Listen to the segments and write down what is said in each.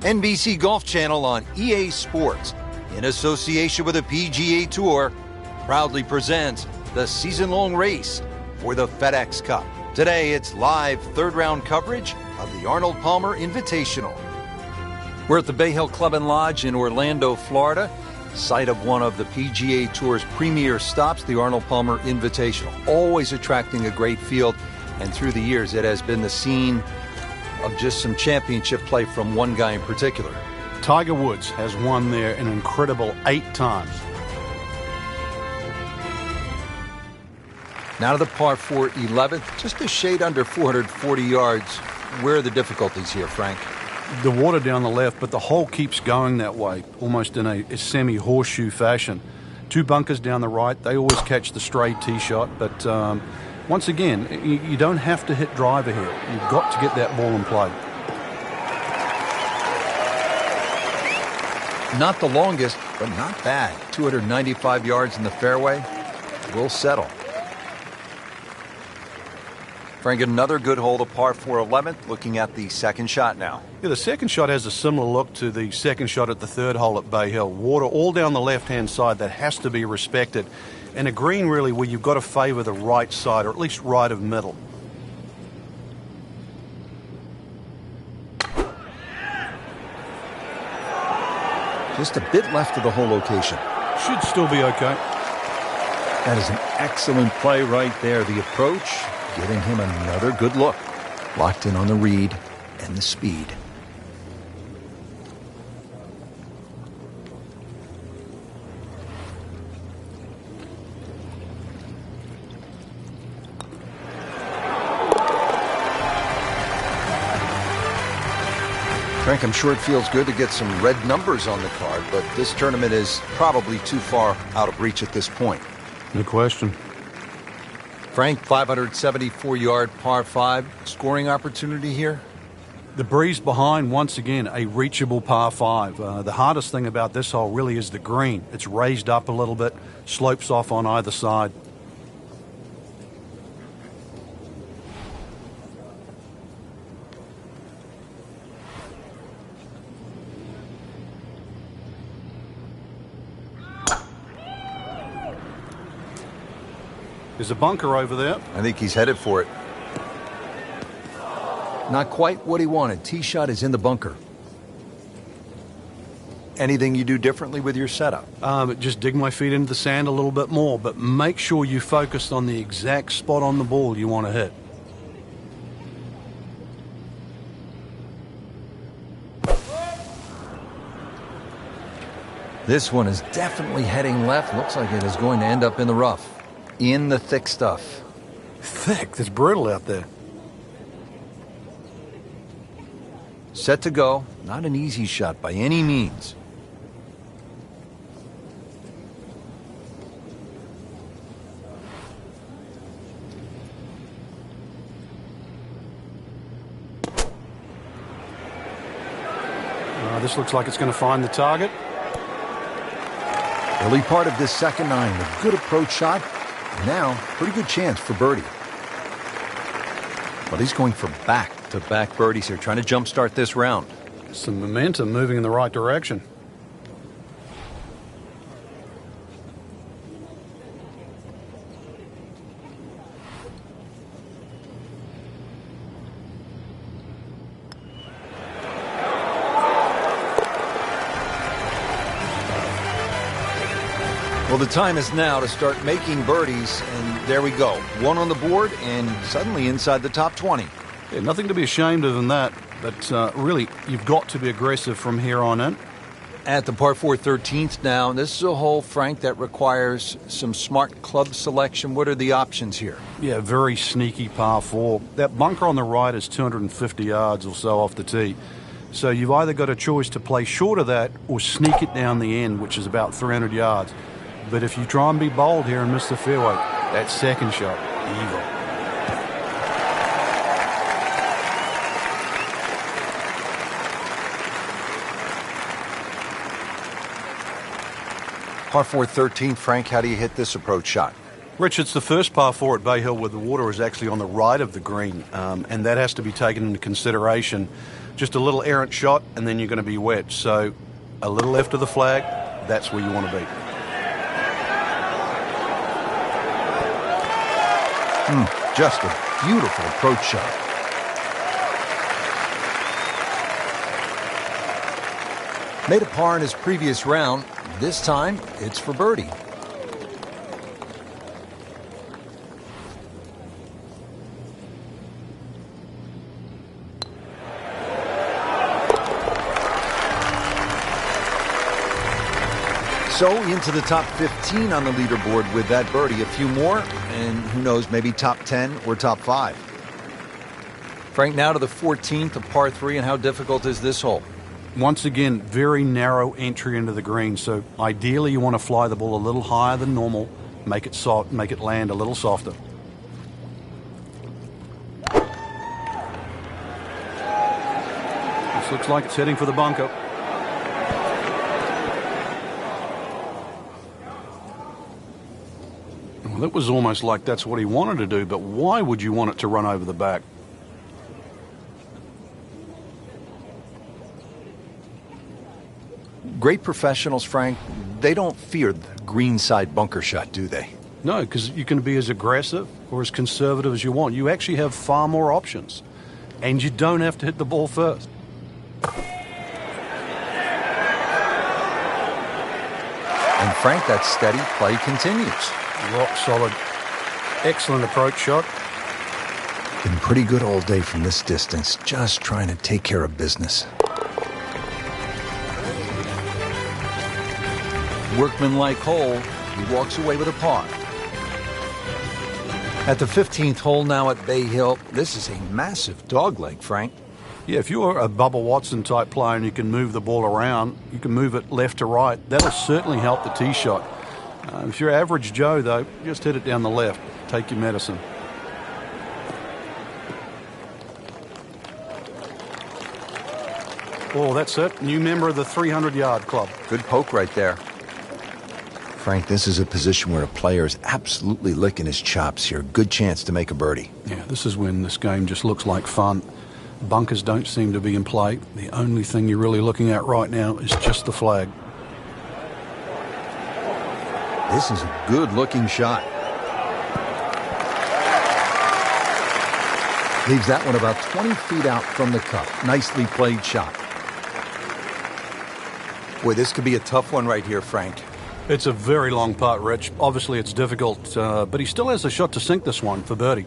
NBC Golf Channel on EA Sports, in association with the PGA Tour, proudly presents the season-long race for the FedEx Cup. Today, it's live third-round coverage of the Arnold Palmer Invitational. We're at the Bay Hill Club and Lodge in Orlando, Florida, site of one of the PGA Tour's premier stops, the Arnold Palmer Invitational. Always attracting a great field, and through the years, it has been the scene of just some championship play from one guy in particular. Tiger Woods has won there an incredible 8 times. Now to the par 4 11th, just a shade under 440 yards. Where are the difficulties here, Frank? The water down the left, but the hole keeps going that way, almost in a semi-horseshoe fashion. 2 bunkers down the right. They always catch the stray tee shot, but once again, you don't have to hit driver here. You've got to get that ball in play. Not the longest, but not bad. 295 yards in the fairway. Will settle. Frank, another good hole to par 4 11th, looking at the second shot now. Yeah, the second shot has a similar look to the second shot at the third hole at Bay Hill. Water all down the left-hand side. That has to be respected. And a green, really, where you've got to favour the right side, or at least right of middle. Just a bit left of the hole location. Should still be okay. That is an excellent play right there. The approach, giving him another good look. Locked in on the read and the speed. Frank, I'm sure it feels good to get some red numbers on the card, but this tournament is probably too far out of reach at this point. No question. Frank, 574-yard par 5. Scoring opportunity here? The breeze behind, once again, a reachable par 5. The hardest thing about this hole really is the green. It's raised up a little bit, slopes off on either side. There's a bunker over there. I think he's headed for it. Not quite what he wanted. Tee shot is in the bunker. Anything you do differently with your setup? Just dig my feet into the sand a little bit more, but make sure you focus on the exact spot on the ball you want to hit. This one is definitely heading left. Looks like it is going to end up in the rough. In the thick stuff. Thick? It's brutal out there. Set to go. Not an easy shot by any means. This looks like it's going to find the target. Early part of this second 9, a good approach shot. Now, pretty good chance for birdie. But he's going for back-to-back birdies here, trying to jumpstart this round. Some momentum moving in the right direction. Well, the time is now to start making birdies, and there we go. One on the board, and suddenly inside the top 20. Yeah, nothing to be ashamed of in that, but really, you've got to be aggressive from here on in. At the par 4 13th now, this is a hole, Frank, that requires some smart club selection. What are the options here? Yeah, very sneaky par 4. That bunker on the right is 250 yards or so off the tee. So you've either got a choice to play short of that or sneak it down the end, which is about 300 yards. But if you try and be bold here and miss the fairway, that second shot, evil. Par 4 13th, Frank, how do you hit this approach shot? Rich, it's the first par 4 at Bay Hill where the water is actually on the right of the green, and that has to be taken into consideration. Just a little errant shot, and then you're going to be wet. So a little left of the flag, that's where you want to be. Just a beautiful approach shot. Made a par in his previous round. This time, it's for birdie. So into the top 15 on the leaderboard with that birdie. A few more, and who knows, maybe top 10 or top 5. Frank, now to the 14th, a par 3, and how difficult is this hole? Once again, very narrow entry into the green, so ideally you want to fly the ball a little higher than normal, make it soft, make it land a little softer. This looks like it's heading for the bunker. Well, that was almost like that's what he wanted to do, but why would you want it to run over the back? Great professionals, Frank, they don't fear the greenside bunker shot, do they? No, because you can be as aggressive or as conservative as you want. You actually have far more options, and you don't have to hit the ball first. And Frank, that steady play continues. Rock solid. Excellent approach shot. Been pretty good all day from this distance, just trying to take care of business. Workmanlike hole, he walks away with a par. At the 15th hole now at Bay Hill, this is a massive dogleg, Frank. Yeah, if you're a Bubba Watson type player and you can move the ball around, you can move it left to right, that'll certainly help the tee shot. If you're average Joe, though, just hit it down the left. Take your medicine. Oh, that's it. New member of the 300-yard club. Good poke right there. Frank, this is a position where a player is absolutely licking his chops here. Good chance to make a birdie. Yeah, this is when this game just looks like fun. Bunkers don't seem to be in play. The only thing you're really looking at right now is just the flag. This is a good-looking shot. Leaves that one about 20 feet out from the cup. Nicely played shot. Boy, this could be a tough one right here, Frank. It's a very long putt, Rich. Obviously, it's difficult, but he still has a shot to sink this one for birdie.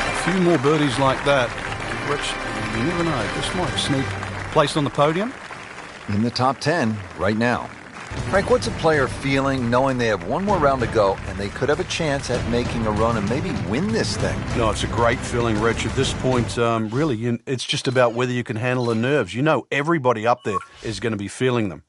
A few more birdies like that, Rich, you never know. This might sneak place on the podium. In the top 10 right now. Frank, what's a player feeling knowing they have one more round to go and they could have a chance at making a run and maybe win this thing? No, it's a great feeling, Rich. At this point, really, it's just about whether you can handle the nerves. You know everybody up there is going to be feeling them.